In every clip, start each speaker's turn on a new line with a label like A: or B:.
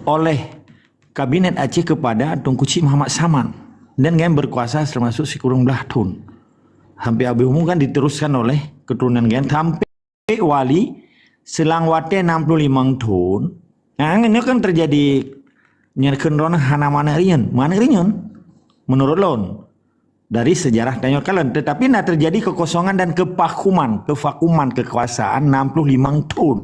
A: oleh Kabinet Aceh kepada Tunku Cik Muhammad Saman dan yang berkuasa termasuk si kurung belah tahun. Sampai Abi Umum kan diteruskan oleh keturunan gen sampai wali selang wate 65 tahun. Nah, ini kan terjadi nyerken rona hana mana rian menurut lon dari sejarah Tanjung Kalen, tetapi nah terjadi kekosongan dan kevakuman kekuasaan 65 tahun.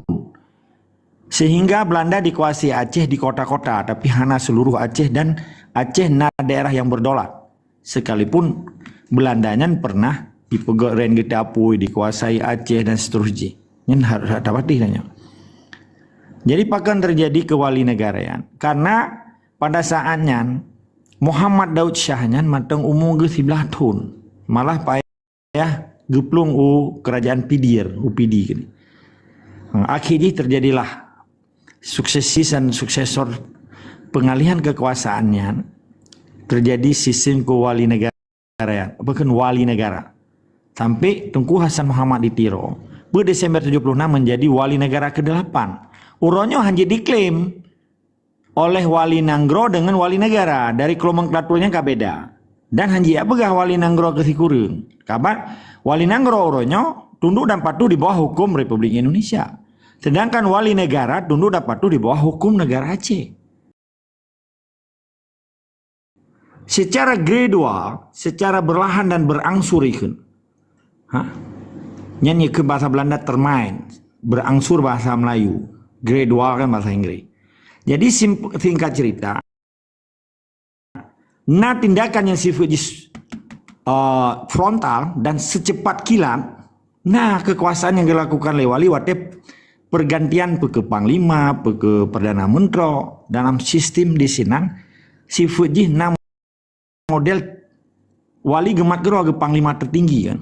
A: Sehingga Belanda dikuasai Aceh di kota-kota, tapi hana seluruh Aceh dan Aceh na daerah yang berdolat. Sekalipun Belandanya pernah dipegok Ren Getapui, dikuasai Aceh dan seterusnya. Ini harus dapat tanya. Jadi pakan terjadi kewali negaraan karena pada saatnya Muhammad Daud Syahnya matang umur ke 11 tahun. Malah payah geplung kerajaan Pidir, UPD gini. Akhirnya terjadilah suksesi dan suksesor pengalihan kekuasaannya, terjadi sistem kewali negara, bukan wali negara. Sampai Tunku Hasan Muhammad ditiro, pada Desember 76 menjadi wali negara ke-8. Uronyo hanya diklaim oleh wali Nanggro dengan wali negara, dari nomenklaturnya beda. Dan hanya begah wali Nanggro ke Sikurung. Kabar wali Nanggro uronyo tunduk dan patuh di bawah hukum Republik Indonesia. Sedangkan wali negara tunduk dan patuh di bawah hukum negara Aceh. Secara gradual, secara berlahan dan berangsur ikun. Nyanyi ke bahasa Belanda termain, berangsur bahasa Melayu, gradual kan bahasa Inggris. Jadi singkat cerita, nah tindakan yang sifatnya frontal dan secepat kilat, nah kekuasaan yang dilakukan oleh wali watep pergantian ke Panglima, ke Perdana Menteri dalam sistem di Sinang sifatnya model wali gemat gero ke Panglima tertinggi kan.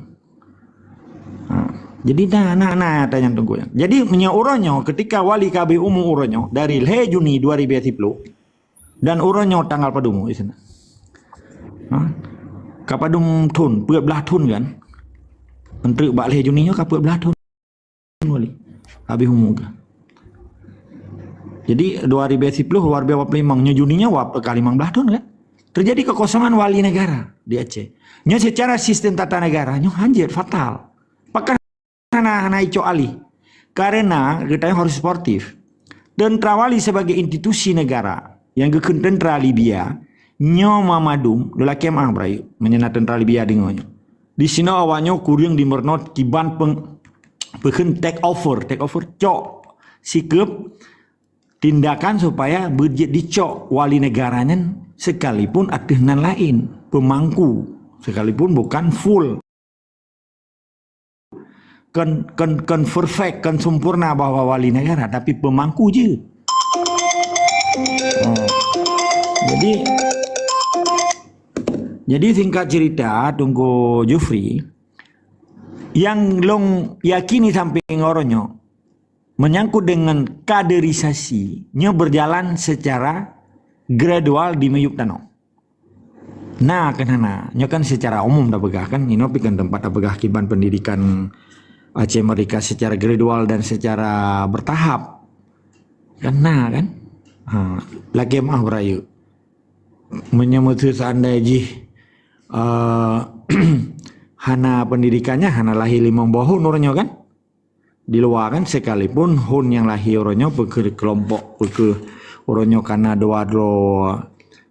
A: Jadi nah tanya tunggu ya. Jadi uronyo ketika wali KB umum uronyo dari Juni 2010 dan uronyo tanggal padumu di sana. Kapadum tun, belah tun kan. Menteri bak Juni nya kaput belah tun wali KB umum kan. Jadi 2010 luar biasa limang Juni nya wap kali 15 tun kan. Terjadi kekosongan wali negara di Aceh. Nya secara sistem tata negara nya hancur fatal. Pakan hana ico ali karena kita harus sportif. Tentara wali sebagai institusi negara yang geken tentara Libya nyo mamadum lelaki mah berayu menyena tentara Libya dengannya. Di sini awalnya kurang di mernot kiban peken take over cok sikap tindakan supaya budget dicok wali negaranya sekalipun adehnan lain pemangku sekalipun bukan full kan perfect, kan sempurna bahwa wali negara, tapi pemangku je. Jadi singkat cerita, tunggu Jufri, yang long yakini sampai ngoronyo menyangkut dengan kaderisasinya berjalan secara gradual di Meyuk Tano. Nah, kenapa? Nyo kan secara umum dah begah kan, ini kan tempat dah begah kiban pendidikan Aceh Merdeka secara gradual dan secara bertahap. Karena kan lagi mah berayu menyebut seandainya hana pendidikannya hana lahir 5 bawah nurnya kan di luar kan sekalipun hun yang lahir orangnya ke kelompok ke orangnya karena doa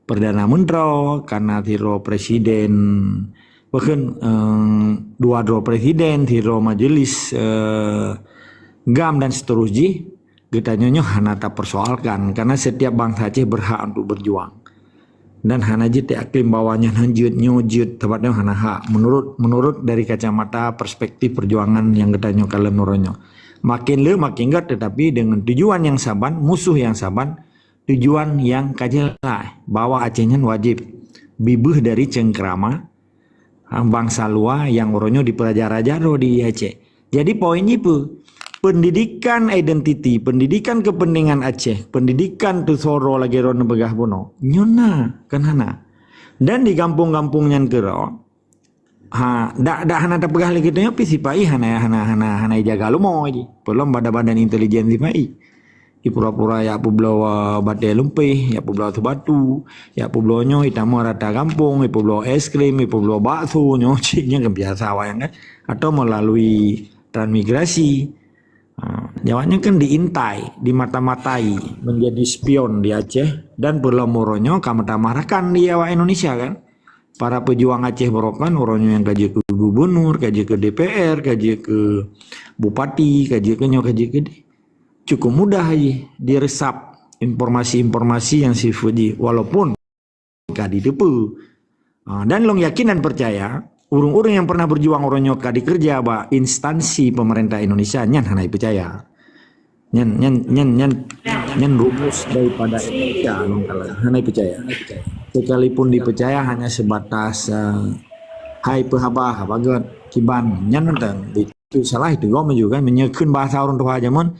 A: Perdana Menteri karena tiro presiden bahkan dua presiden, tiro majelis GAM dan seterusnya kita nyonya hana tak persoalkan karena setiap bangsa Aceh berhak untuk berjuang dan hana jite aklim bawahnya hanjut nyojut tempatnya hana hak menurut dari kacamata perspektif perjuangan yang kita nyokalem nuronyo makin enggak tetapi dengan tujuan yang saban musuh yang saban tujuan yang kajelah bahwa Acehnya wajib bibuh dari cengkerama bangsa luar yang orangnya dipelajari di Aceh. Jadi poinnya itu pendidikan identiti, pendidikan kepentingan Aceh, pendidikan tu soro lagi rono begah bono, nyona kan hana. Dan di kampung-kampung yang kero, dak hana tak begah lagi tu nyopi sipai hana jaga lumo aja. Belum badan intelijen sipai. pura-pura ya pueblo Bate Lumpih, ya pueblo Batu, ya pueblo nyo Itamo Rata Kampung, ya pueblo es krim, ya pueblo bakso, nyo ciknya kan biasa wayang kan, atau melalui transmigrasi. Jawanya kan diintai, dimata-matai, menjadi spion di Aceh dan berlamoronyo kamu-tamarkan di Jawa Indonesia kan. Para pejuang Aceh berokan, orangnya yang kaji ke gubernur, kaji ke DPR, kaji ke bupati, kaji ke cukup mudah aja diresap informasi-informasi yang sifatnya walaupun gak didepu. Dan long yakin dan percaya urung-urung yang pernah berjuang orangnya kadi kerja ba instansi pemerintah Indonesia nyan hanai percaya nyan rumus daripada Indonesia hanai percaya. Sekalipun dipercaya hanya sebatas hai pehabah bagat kiban nyan tentang itu salah itu gom juga menyekun bahasa orang tua zaman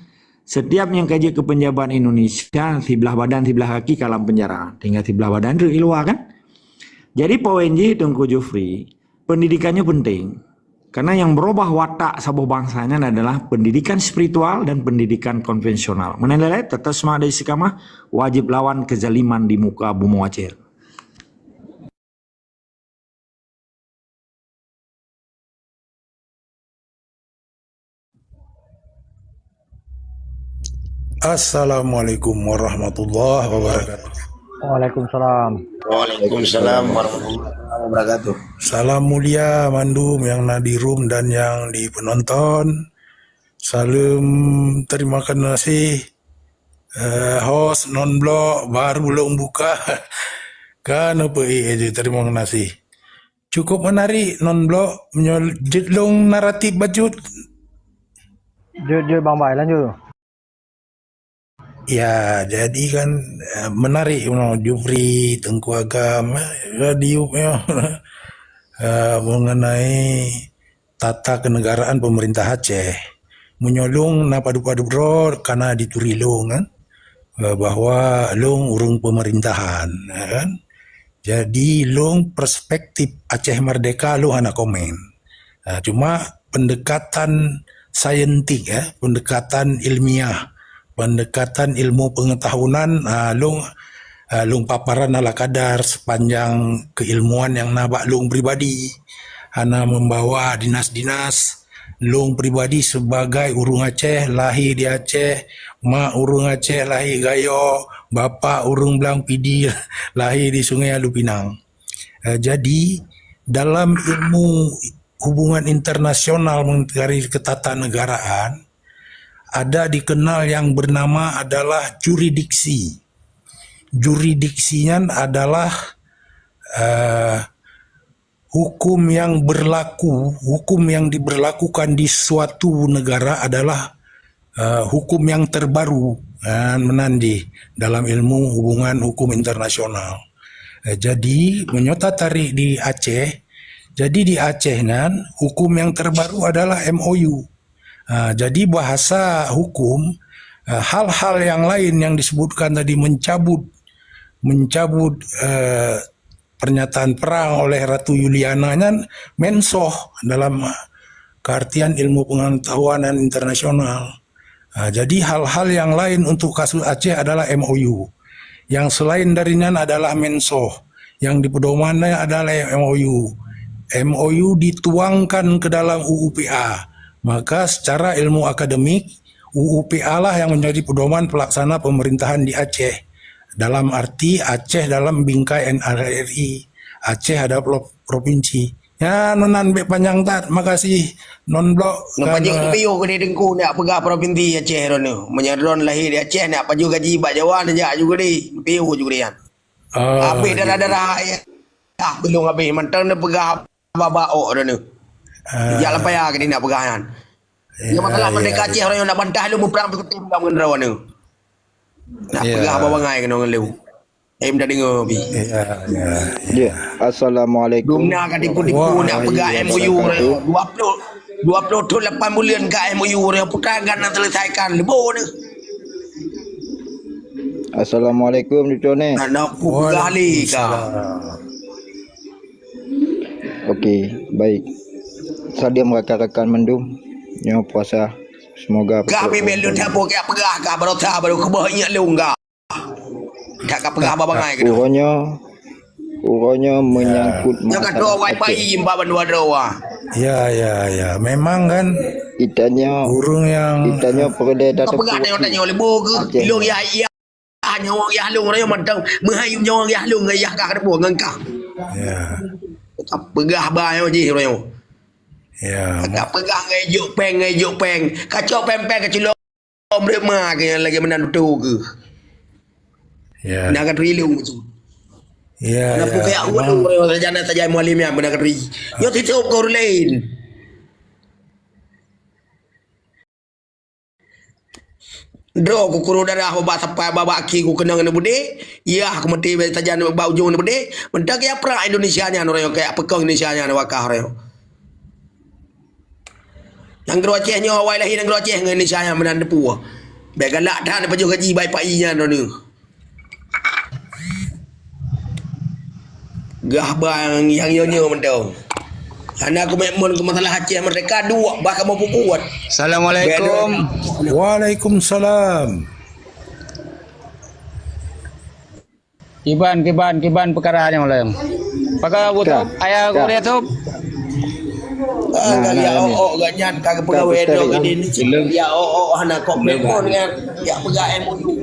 A: setiap yang kaji ke penjabat Indonesia sebelah badan sebelah kaki kalam penjara tinggal sebelah badan itu iluah kan. Jadi poinnya Tengku Jufri pendidikannya penting karena yang berubah watak sabuh bangsanya adalah pendidikan spiritual dan pendidikan konvensional. Menilai tetap semua ada istiqamah wajib lawan kezaliman di muka bumi Aceh.
B: Assalamualaikum warahmatullahi wabarakatuh.
C: Waalaikumsalam.
D: Waalaikumsalam warahmatullahi wabarakatuh.
B: Salam mulia Mandum yang di room dan yang di penonton. Salam terima kasih host non-blok baru belum buka. Kan apa aja terima kasih. Cukup menarik non-blok menyelong naratif bajut.
C: Bang Bai lanjut.
B: Ya, jadi kan menarik Jufri Tengku Agam radio mengenai tata kenegaraan pemerintah Aceh menyolong na padu-padu bro karena dituri long kan bahwa long urung pemerintahan kan. Jadi long perspektif Aceh Merdeka long anak komen. Cuma pendekatan saintik pendekatan ilmiah, pendekatan ilmu pengetahuan lung paparan ala kadar sepanjang keilmuan yang nabak lung pribadi ana membawa dinas-dinas lung pribadi sebagai urung Aceh lahir di Aceh, mak urung Aceh lahir Gayo, bapa urung Belang Pidi lahir di Sungai Alupinang. Jadi dalam ilmu hubungan internasional mengenai ketatanegaraan ada dikenal yang bernama adalah juridiksi. Juridiksinya adalah hukum yang berlaku, hukum yang diberlakukan di suatu negara adalah hukum yang terbaru menandi dalam ilmu hubungan hukum internasional. Jadi menyota tarik di Aceh, jadi di Aceh kan hukum yang terbaru adalah MOU. Jadi bahasa hukum hal-hal yang lain yang disebutkan tadi mencabut pernyataan perang oleh Ratu Yuliana kan mensoh dalam keartian ilmu pengetahuan internasional. Jadi hal-hal yang lain untuk kasus Aceh adalah MOU. Yang selain darinya adalah mensoh. Yang dipedomannya adalah MOU. MOU dituangkan ke dalam UUPA. Maka secara ilmu akademik, UUPA lah yang menjadi pedoman pelaksana pemerintahan di Aceh. Dalam arti Aceh dalam bingkai NRRI. Aceh ada provinsi. Ya, nonan bek panjang tat. Makasih non-blok.
D: Ngapajik piu ke di dengku nak pegah provinsi Aceh rono. Menyadron lahir di Aceh nak paju gaji bak Jawa nak juga di. Piu juga dia. Habis darah-darah ya. Belum habis mentang dia pegah babak rono. Ya lah payah ke dia nak pegangan. Yang masalah merdeka Aceh orang yang nak bantah lu berperang berketim dalam generawan tu. Nak pegah bawangai kena ngelu. Dah dengar bi.
E: Ya. Assalamualaikum.
D: Guna kan tipu-tipu nak pegah MOU 28 bulan ke MOU dia putarkan nak selesaikan lebih ni.
E: Assalamualaikum Cune.
D: Nak pegah ali ka.
E: Okey, baik. Saya rekan-rekan mendum yang puasa Semoga
D: Kami belu tak boleh pegah kah baru tak baru kebahnya lu enggak. Tak pegah babangai ke.
E: Uranya menyangkut
D: Jangan doa wifi mbak bandua doa.
B: Ya. Memang kan
E: Itanya perlu
D: Kau pegah tanya oleh boga. Lu ya nyawa ya lu raya mandang mengayu nyawa ya lu ngayah kah ada buang engkau.
B: Ya.
D: Tak pegah bayo je raya.
B: Ya.
D: Tak pegah ngajuk peng. Kacau pempeng kecil om remah ke lagi menantu ke.
B: Ya.
D: Nak rilu tu.
B: Ya.
D: Nak pukai awal orang sajana saja mualim yang benar ri. Yo titip kau lain. Dro ku kuru darah baba sampai baba ki ku kena ngene bude. Ya aku mati sajana bau ujung bude. Mendak ya pra Indonesia nya orang kayak pekong Indonesia nya wakah orang. Yang gero Aceh nya awal lahir yang gero Aceh dengan Indonesia nya menan depu. Baik galak dah apa juga gaji baik pak nya ni. Gah bang yang nyonya mentau. Anak aku memon ke masalah Aceh mereka dua bahkan mau kuat.
F: Assalamualaikum.
B: Waalaikumsalam.
F: Kiban perkaranya malam. Pakai butuh ayah aku dia tu.
D: Ya ganyan kagak pegawai dok ini ni. Ya anak kok memon kan. Ya pegawai MOU.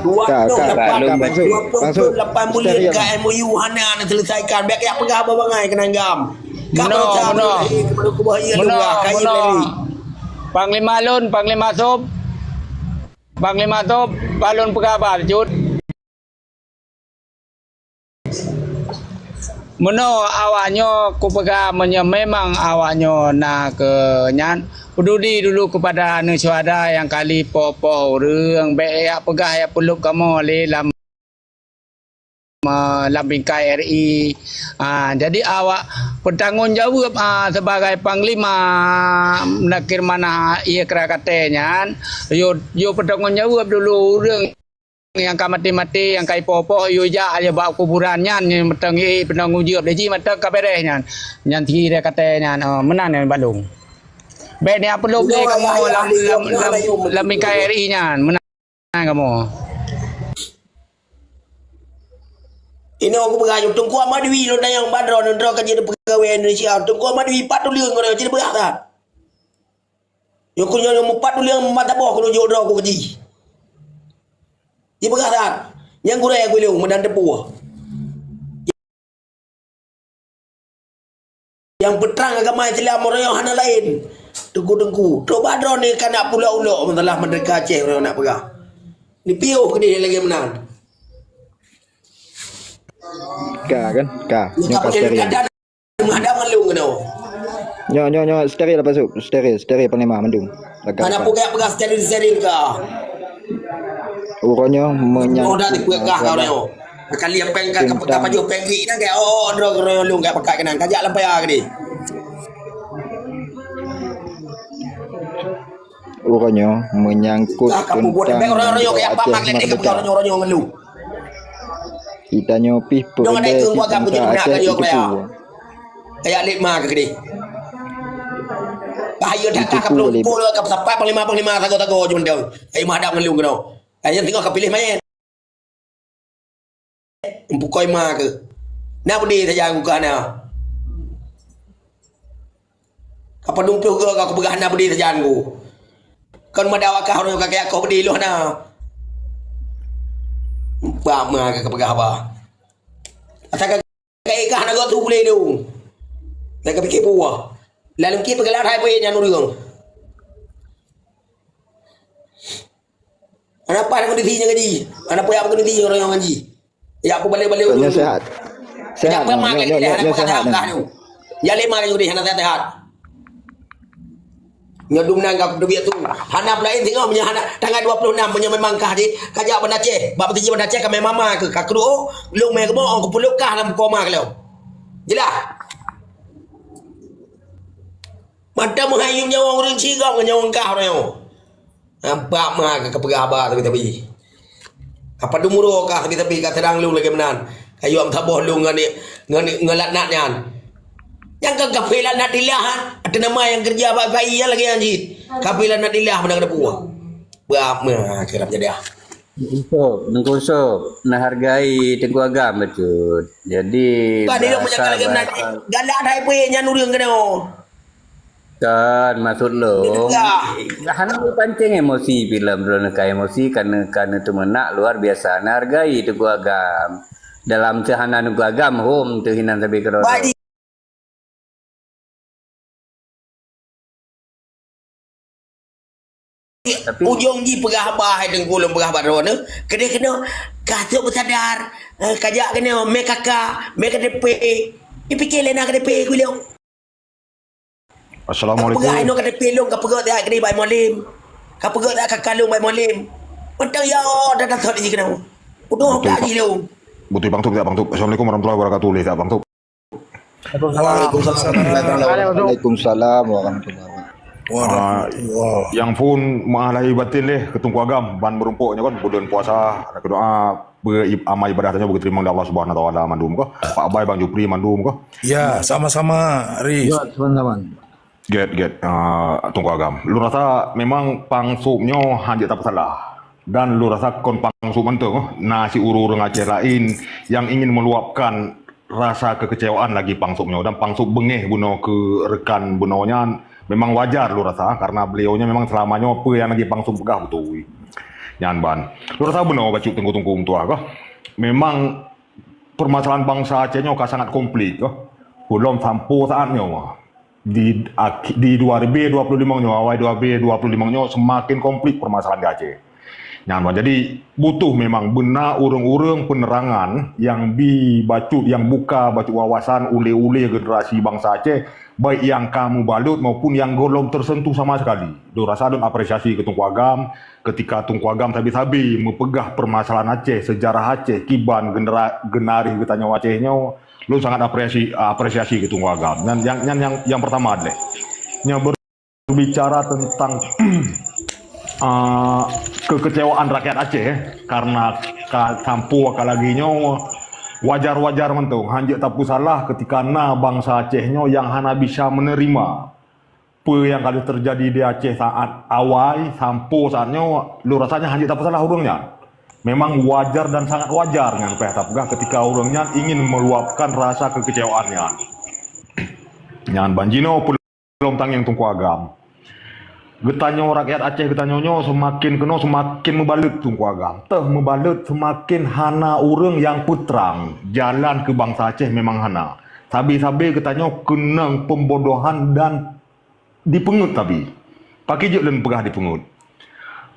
D: Dua
E: masuk
D: 8 bulan ke MOU hana nak selesaikan. Biar kayak pegawai babangai kenanggam.
F: Benar. Panglima Lun, Panglima Sob, Balun Pegabar, Jud. Meno awaknya ku pegang memang awaknya nak ke nyan peduli dulu kepada anu syuhada yang kali popo reung baik pegah ya peluk kamu le dalam bingkai RI. Jadi awak bertanggungjawab sebagai panglima nakir mana ia kera katanya yo bertanggungjawab dulu orang yang mati-mati yang kai popo yo ja aja bawa kuburannya yang bertangi penanggungjawab deji mata kaberehnya yang tinggi dia katanya menang yang Balung. Baik ni apa lu beli kamu dalam bingkai RI nya menang kamu.
D: Ini aku pengayu Tungku Ahmad Dwi lo yang badron ndro ka jadi pegawai Indonesia. Tungku Ahmad Dwi patuliang ngono jadi berat tak. Yo kunyo yo patuliang mata boh kuno jodro aku keji. Di berat tak. Yang gure aku liung medan depu. Yang petrang agama Islam orang yang hana lain. Tungku. Tu badron ni kan nak pula-ulok masalah mereka Aceh orang nak pegang. Ni piuh ke dia lagi menang.
E: Ka.
D: Nyo steril. Menghadap malu kena.
E: Nyo steril lepas tu. Steril panglima mendung.
D: Mana pokok pegas steril ka.
E: Uranya
D: Oh dah tipu ka kau reo. Kali yang peng ka baju penggi dah ke ndro reo lu ka pakai kenan kajak lampai ke ni.
E: Uranya menyangkut
D: Kamu buat beng reo ke apa mak lek ke reo ngelu.
E: Itanya pih
D: Jangan naik ke keluarga punya nak ke yo kaya. Kayak lima ke gede. Bahaya dah tak perlu polo ke sampai panglima tago je mendang. Ai madap ngelu kena. Ai yang tengok kapilih main. Empukoi ma ke. Nak budi saja aku kana. Apa dumpuh ke aku pegah nak budi saja aku. Kan madawa ka orang kakek aku budi lu na. Bama ke pegah apa? Ataka kai ka na go tu boleh tu. Nak fikir buah. Lalu kita pergi hai boleh jangan urang. Apa nak kondisinya gaji? Apa yang kondisi orang yang gaji? Ya apa balik-balik
E: urang. Sehat.
D: Sehat. Nyo sehat. Ya lima kan udah sehat. Nyodum nang kap duit tu. Hanap lain tengok punya hanap tanggal 26 punya memang kah di kajak benda Aceh. Bab tiji benda Aceh kami mama ke kak kru lu mai ke mo aku puluk kah dalam koma ke lo. Jelas. Mata menghayum nyawa orang cigong ke nyawa kah reo. Nampak mah ke pegaba tapi. Apa dumuro kah tapi kat terang lu lagi menan. Kayu am taboh lu ngani ngalat nak nyan. Yang ke kafilah Nadilah ada nama yang kerja baik-baik lagi anjir. Kafilah Nadilah pada kena buah. Berapa kira jadi ah.
G: Tengku Usop menghargai Tengku Agam betul. Jadi
D: Pak dia punya lagi galak dah apa yang nurung kena.
G: kan maksud lo
D: Ya.
G: hana pancing emosi film drone ka emosi karena tu menak luar biasa hargai Tengku Agam dalam cahana Tengku Agam home tu hinan tapi kero
D: Baik.
G: tapi
D: Ujung ji pegah bah dengku lem pegah baron ne. Kena kata bersadar. Kajak kena me kakak, me KDP. Dipikir lena KDP ku leu.
H: Assalamualaikum.
D: Pegah ino KDP long ka pegah dak kena bai molim. Ka pegah dak kakak long bai molim. Mentang ya dah dah ji kena. Udah tak ji leu.
H: Butuh Bang Tup tak Bang Tup. Assalamualaikum warahmatullahi wabarakatuh. Leh tak Bang Tup.
E: Waalaikumsalam warahmatullahi wabarakatuh.
H: Yang pun mahalahi batin leh ketungku agam ban berumpuknya kan bulan puasa ada doa beramal ibadah tanya berterima kepada Allah Subhanahu wa taala mandum ko. Pak Abai Bang Jupri mandum ko.
B: Ya, sama-sama, Riz.
C: Teman-teman.
H: Get tungku agam. Lu rasa memang pangsupnya hanya tak salah. Dan lu rasa kon pangsup mentung nasi urung Aceh lain yang ingin meluapkan rasa kekecewaan lagi pangsupnya dan pangsup bengeh buno ke rekan bunonya memang wajar lu rasa karena beliaunya memang selamanya apa yang lagi pangsum pegah betul. Nyan ban. Lu rasa benar baca tunggu-tunggu tua kah? Memang permasalahan bangsa Acehnya sangat komplit kah? Belum sampai saatnya di 2025 nya awal 2025 nya semakin komplit permasalahan di Aceh. Nyan ban. Jadi butuh memang benar urang-urang penerangan yang dibacut yang buka bacut wawasan ule-ule generasi bangsa Aceh baik yang kamu balut maupun yang belum tersentuh sama sekali. Do rasa don apresiasi ke Tungku Agam ketika Tungku Agam sabi-sabi mempegah permasalahan Aceh, sejarah Aceh, kiban genari ketanya Acehnya, lu sangat apresiasi ke Tungku Agam. Dan yang pertama deh, yang berbicara tentang kekecewaan rakyat Aceh karena sampu akalaginya wajar-wajar mentung hanjak tapu salah ketika bangsa Acehnya yang hana bisa menerima apa yang kali terjadi di Aceh saat awal sampo saatnya lu rasanya hanjak tapu salah urangnya memang wajar dan sangat wajar dengan pegah ketika urangnya ingin meluapkan rasa kekecewaannya nyan banjino belum tanggung Tungku Agam getanya rakyat Aceh getanyonyo semakin kena semakin membalut Tungku Agam. Teh membalut semakin hana urang yang putrang. Jalan ke bangsa Aceh memang hana. Sabi-sabi getanya kena pembodohan dan dipengut tapi. Pakai je dan pegah dipengut.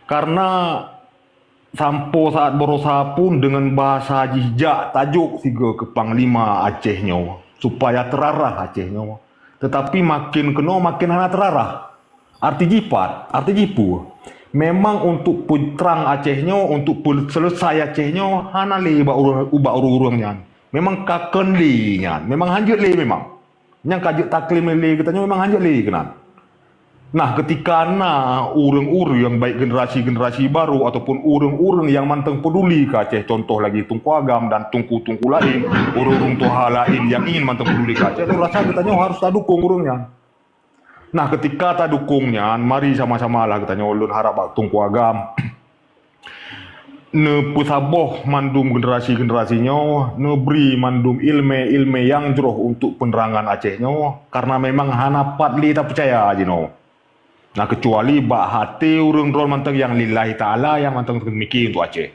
H: Karena sampo saat berusaha pun dengan bahasa jijak tajuk tiga ke Panglima Acehnya supaya terarah Acehnya. Tetapi makin kena makin hana terarah. Arti jipat, arti jipu. Memang untuk putrang Acehnya, untuk selesai Acehnya, hana li ubah urung-urungnya. Memang kaken li nya, memang hanjut li memang. Yang kajuk taklim li katanya memang hanjut li kenan. Nah, ketika urung-urung yang baik generasi-generasi baru ataupun urung-urung yang manteng peduli ke Aceh, contoh lagi Tungku Agam dan tungku-tungku lain, urung-urung tuha lain yang ingin manteng peduli ke Aceh, rasa katanya harus tak dukung urungnya. Nah, ketika tak dukungnya, mari sama-sama lah katanya ulun harap Tungku Agam ne pusaboh mandum generasi-generasinya, ne beri mandum ilmu yang jeroh untuk penerangan Acehnya, karena memang hana patli tak percaya aja no. Nah, kecuali bak hati urung drol manteng yang lillahi ta'ala yang manteng mikir untuk Aceh.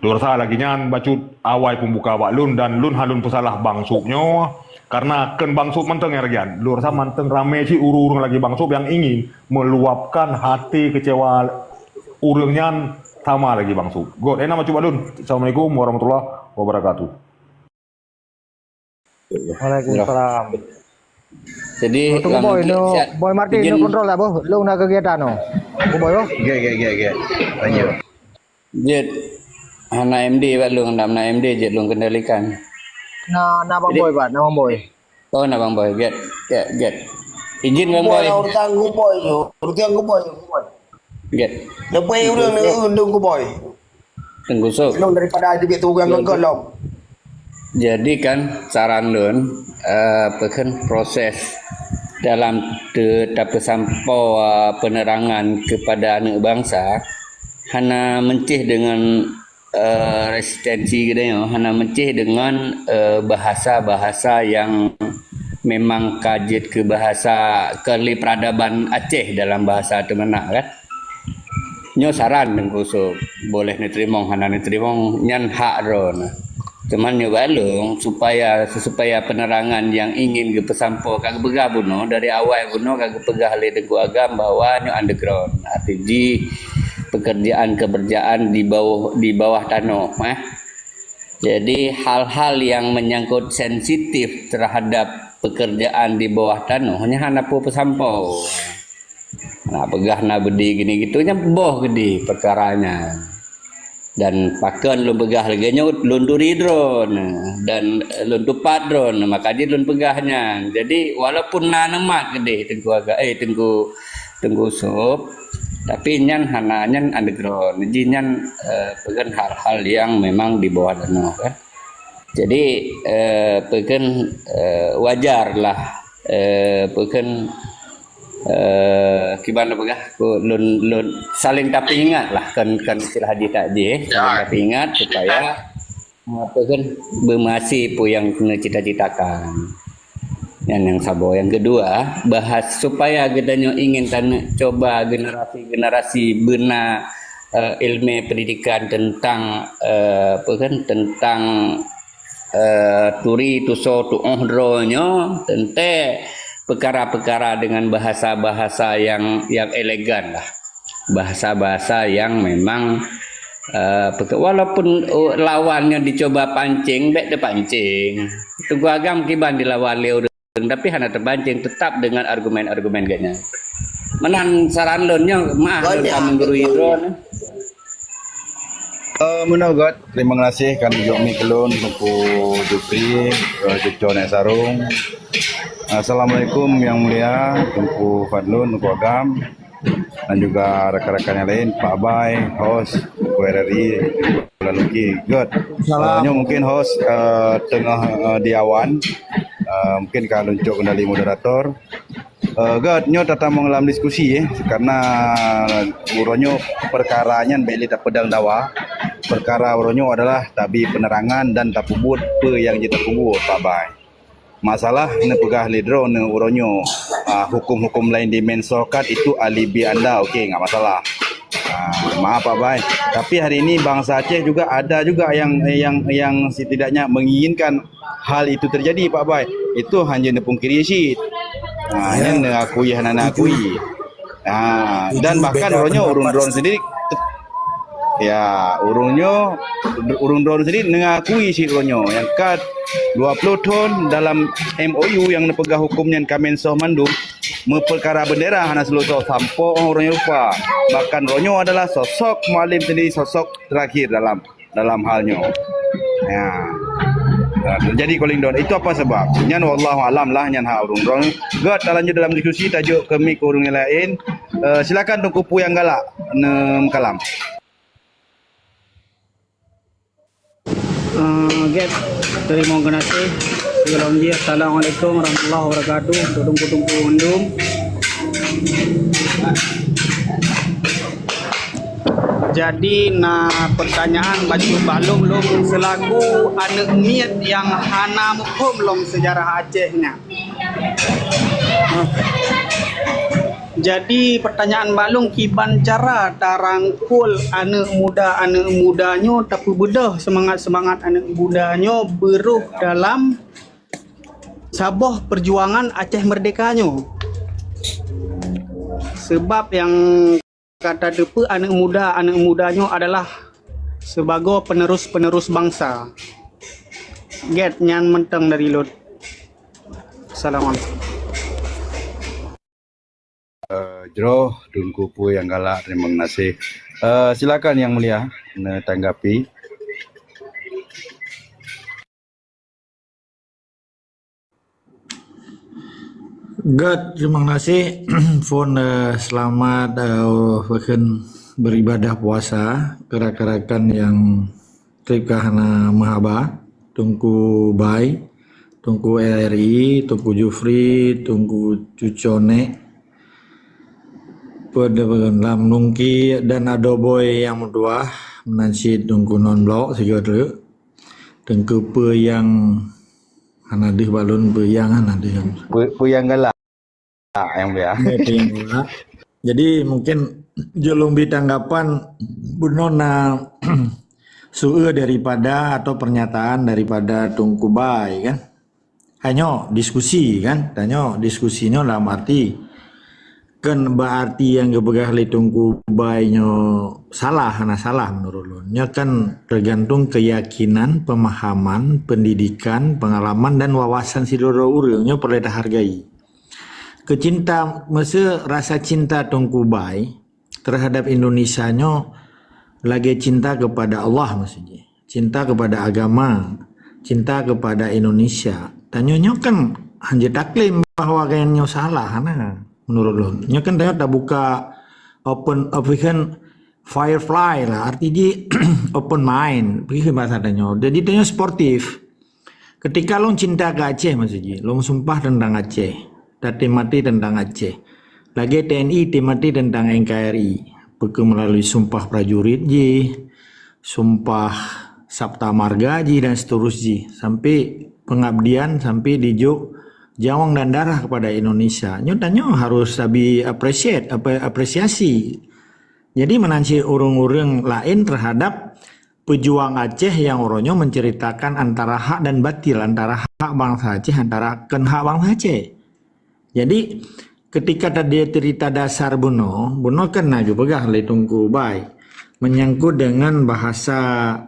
H: Dorsa lagi nyan bacut awal pembuka bak lun dan lun halun pesalah bangsupnya. Karena ken bangsub manteng ya regian, lu rasa manteng rame sih urung lagi bangsub yang ingin meluapkan hati kecewa urungnya sama lagi bangsub. God, nama coba dun. Assalamualaikum warahmatullahi wabarakatuh.
C: Waalaikumsalam.
G: jadi
C: Tunggu boy, no, boy Martin, no kontrol lah boh. Lu nak kegiatan no. Boy boh.
E: Ge. Lanjut.
G: jet hana MD balung namna MD jet lu kendalikan
C: Nah, Bang Boy, Pak. Nama Boy.
G: oh na Bang Boy get izin Bang Boy
D: Urang ku boy yo. Urang ku boy.
G: get
D: Lepas urang undung ku boy.
G: Tengku Usop
D: Belum daripada ada tu yang gelom.
G: Jadi kan saran lun pekan proses dalam tetap sampau penerangan kepada anak bangsa hana mencih dengan resistensi gitu ya, hana mencih dengan bahasa-bahasa yang memang kajit ke bahasa keli peradaban Aceh dalam bahasa temenak kan. Nyo saran dan kusuk boleh diterima hana diterima nyan hak ron. Cuman nyo balung supaya penerangan yang ingin ke pesampo kagak pegah buno dari awal buno kagak pegah le Tengku Agam bahwa nyo underground arti pekerjaan di bawah tanah Jadi hal-hal yang menyangkut sensitif terhadap pekerjaan di bawah tanah hanya hanapu pesampo. Nah pegah na bedi gini gitunya boh gede perkaranya. Dan pakan lun pegah lagi lun turi drone dan lun tupat drone maka dia lun pegahnya. Jadi walaupun nanemat gede tengku sup tapi nyan hana nyan underground jadi nyan pegan hal-hal yang memang di bawah danau kan. Jadi pegan wajar lah pegan gimana pegah lun saling tapi ingat lah kan istilah haji takji saling tapi ingat supaya pegan bermasi pu yang kena cita-citakan. Yang sabo yang kedua bahas supaya kita ingin coba generasi bena ilmu pendidikan tentang tentang turi tuso tuohdronyo tentang perkara-perkara dengan bahasa-bahasa yang elegan lah, bahasa-bahasa yang memang walaupun lawannya dicoba pancing baik pancing Tengku Agam kiban dilawan leo tapi hanya terpancing tetap dengan argumen-argumen ganya. Menan saran lonnya mah kami guru hidron.
I: Menagat, terima kasih kan Jomi Kelun, Tengku Jupri, Jepco Nek Sarung. Assalamualaikum yang mulia, Tengku Fadlun, Tengku Agam, dan juga rekan-rekan yang lain, Pak Abai, host, Tengku RRI, Laluki, good. Mungkin host tengah di awan. Mungkin kalau untuk kendali moderator God nyo tata mengelam diskusi karena uronyo perkaranya beli tak pedang dawa perkara uronyo adalah tabi penerangan dan tapubut pe yang kita tunggu Pak Bay masalah ne pegah lidro ne uronyo hukum-hukum lain dimensokan itu alibi anda okey enggak masalah maaf Pak Bay tapi hari ini bangsa Aceh juga ada juga yang setidaknya menginginkan hal itu terjadi Pak Bay itu hanya nepungkiri sih yang akui hana akui dan bahkan urun drone sendiri urun drone sendiri mengakui sih urunyo yang kat 20 ton dalam MOU yang nepegah hukumnya Kamensoh Mandum memperkara bendera hana seluruh sampo urunyo lupa bahkan urunyo adalah sosok mualim sendiri sosok terakhir dalam halnya terjadi calling down itu apa sebab nyan wallahu alam lah nyan ha urung drone god lanjut dalam diskusi tajuk kemik urung yang lain silakan Tengku Pu yang galak kalam
F: Get terima kasih salam dia assalamualaikum warahmatullahi wabarakatuh Tengku Mendum. Jadi pertanyaan baju balung long selaku anak miat yang hana mukum long sejarah Acehnya. Jadi pertanyaan balung kiban cara tarangkul anak mudanya tapi bedah semangat anak mudanya beruh dalam sabah perjuangan Aceh merdekanya. Sebab yang kata depa anak mudanya adalah sebagai penerus bangsa. Get nyan menteng dari Lut. Assalamualaikum.
I: Jero Tengku Pu yang galak terima kasih. Silakan yang mulia tanggapi.
A: God, terima kasih. Phone selamat beribadah puasa. Kerak-kerakan yang terikah na mahaba. Tungku Bai, Tungku RRI, Tungku Jufri, Tungku Cucone, pada lam nungki dan adoboy yang kedua menansi Tungku non blok segera Tungku pe yang hanadih balon pe yang hanadih yang
I: Puyang galak yang dia.
A: Jadi mungkin jelung tanggapan bunona suwe daripada atau pernyataan daripada Tungku Bai kan. Hanya diskusi kan, tanya diskusinya dalam arti kan berarti yang kebegah li Tungku Bai nyo salah, hana salah menurut lo. Nya kan tergantung keyakinan, pemahaman, pendidikan, pengalaman dan wawasan si doro urang nyo perlu dihargai. Kecinta, masa rasa cinta Tungku Bai terhadap Indonesia nyo lagi cinta kepada Allah maksudnya, cinta kepada agama, cinta kepada Indonesia. Tanyanya kan hanya taklaim bahwa kayaknya salah, nah menurut lo. Nya kan tanya tak buka open firefly lah, artinya open mind, pergi bahasa tanya. Jadi tanya sportif. Ketika lo cinta ke Aceh maksudnya, lo sumpah tentang Aceh, tadi mati tentang Aceh. Lagi TNI mati tentang NKRI. Peke melalui sumpah prajurit ji, sumpah Sabta Marga ji dan seterusnya sampai pengabdian sampai dijuk jawang dan darah kepada Indonesia. Nyatanya harus lebih apresiasi. Jadi menansi urung-urung lain terhadap pejuang Aceh yang orangnya menceritakan antara hak dan batil, antara hak bangsa Aceh, antara hak bangsa Aceh. Jadi ketika tadi cerita dasar Buno kan naju pegah li Tungku Bai menyangkut dengan bahasa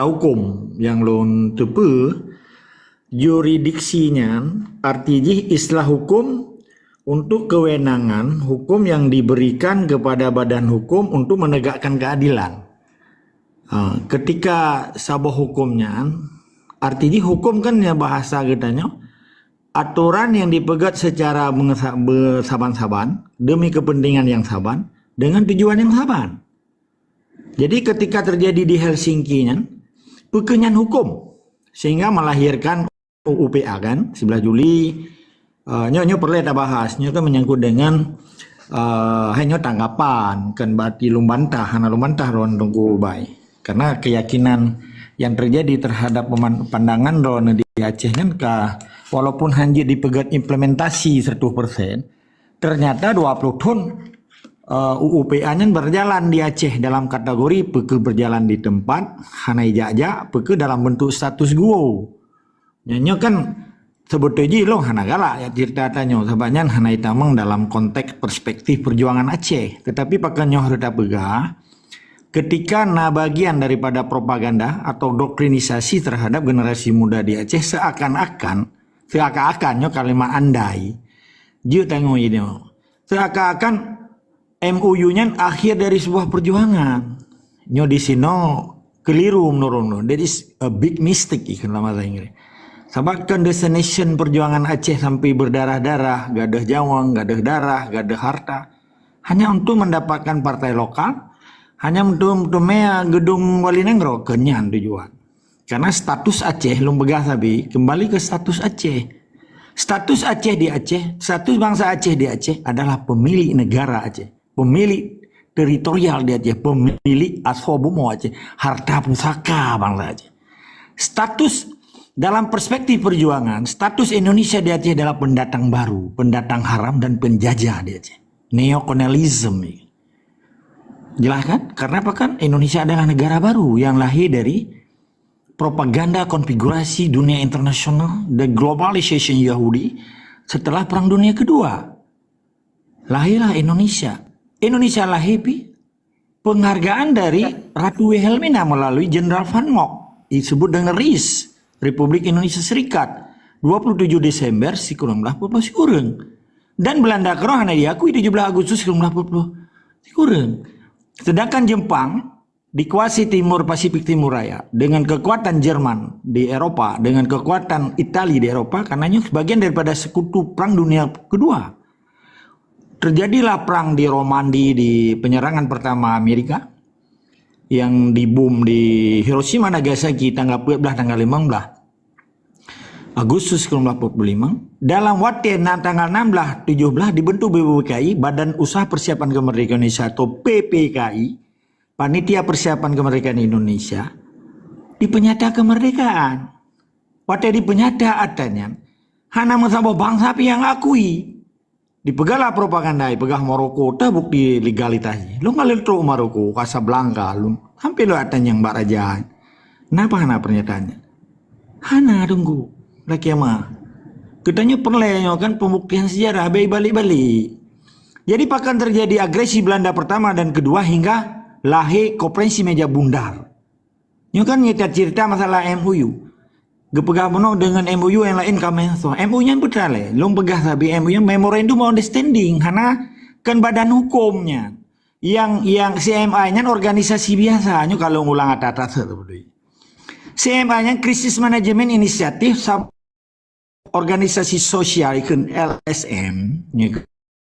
A: hukum yang lon tepe juridiksinya artinya istilah hukum untuk kewenangan hukum yang diberikan kepada badan hukum untuk menegakkan keadilan. Ketika sabah hukumnya artinya hukum kan ya bahasa katanya aturan yang dipegat secara bersaban-saban demi kepentingan yang saban dengan tujuan yang saban. Jadi ketika terjadi di Helsinki-nya pekenyan hukum sehingga melahirkan UPA kan 11 Juli nyo perlu kita bahas nyo kan menyangkut dengan hanya tanggapan kan berarti lumbantah ron Tungku Bai karena keyakinan yang terjadi terhadap pandangan ron di Aceh kan walaupun hanya dipegat implementasi 100%, ternyata 20 tahun UUPA-nya berjalan di Aceh dalam kategori peke berjalan di tempat, hanai jajak, peke dalam bentuk status quo. Nyanyo kan sebetulnya lo hana galak ya cerita tanya, sebabnya hanai tamang dalam konteks perspektif perjuangan Aceh. Tetapi pakai nyoh reda pegah, ketika bagian daripada propaganda atau doktrinisasi terhadap generasi muda di Aceh seakan-akan kalimat andai dia tengok ini seakan-akan MUU-nya akhir dari sebuah perjuangan nyo di sini keliru menurut that is a big mistake ikan lama Inggris sebab kan destination perjuangan Aceh sampai berdarah-darah gadah jawang, gadah darah, gadah harta hanya untuk mendapatkan partai lokal hanya untuk gedung Wali Nenggro kenyan tujuan. Karena status Aceh lumbegah sabi kembali ke status Aceh. Status Aceh di Aceh, status bangsa Aceh di Aceh adalah pemilik negara Aceh, pemilik teritorial di Aceh, pemilik ashobumo Aceh, harta pusaka bangsa Aceh. Status dalam perspektif perjuangan, status Indonesia di Aceh adalah pendatang baru, pendatang haram dan penjajah di Aceh. Neokolonialisme. Jelas kan? Karena apa kan? Indonesia adalah negara baru yang lahir dari propaganda konfigurasi dunia internasional, the globalization Yahudi setelah Perang Dunia Kedua. Lahirlah Indonesia. Indonesia lahir penghargaan dari Ratu Wilhelmina melalui Jenderal Van Mock disebut dengan RIS, Republik Indonesia Serikat, 27 Desember 1940 kurang. Dan Belanda kerohana diakui 17 Agustus 1940 kurang. Sedangkan Jepang dikuasai Timur Pasifik Timur Raya dengan kekuatan Jerman di Eropa, dengan kekuatan Italia di Eropa, karena itu sebagian daripada sekutu Perang Dunia Kedua. Terjadilah perang di Romandi di penyerangan pertama Amerika. yang dibom di Hiroshima Nagasaki tanggal 14 tanggal 15 Agustus 1945. Dalam waktu tanggal 16 17 dibentuk BPKI, Badan Usaha Persiapan Kemerdekaan Indonesia atau PPKI, Panitia Persiapan Kemerdekaan Indonesia, di penyata kemerdekaan. Waktu di penyata adanya hana mesabah bangsa yang akui. Dipegahlah propaganda, pegah Maroko, tabuk di legalitasnya. Lu ngalir terus Maroko, Casablanca, lu hampir lu adanya yang mbak raja. Kenapa hana pernyataannya? Hana tunggu, laki ama. Katanya perlenya kan pembuktian sejarah, balik-balik. Jadi akan terjadi agresi Belanda pertama dan kedua hingga lahir Konferensi Meja Bundar. Ini kan cerita masalah MOU. Gepegah mono dengan MOU yang lain kami so. MOU-nya betul le. Long pegah tapi MOU-nya Memorandum of Understanding. Karena kan badan hukumnya. Yang CMI-nya organisasi biasanya kalau ngulang atas seperti. CMI-nya Crisis Management Initiative organisasi sosial kan LSM.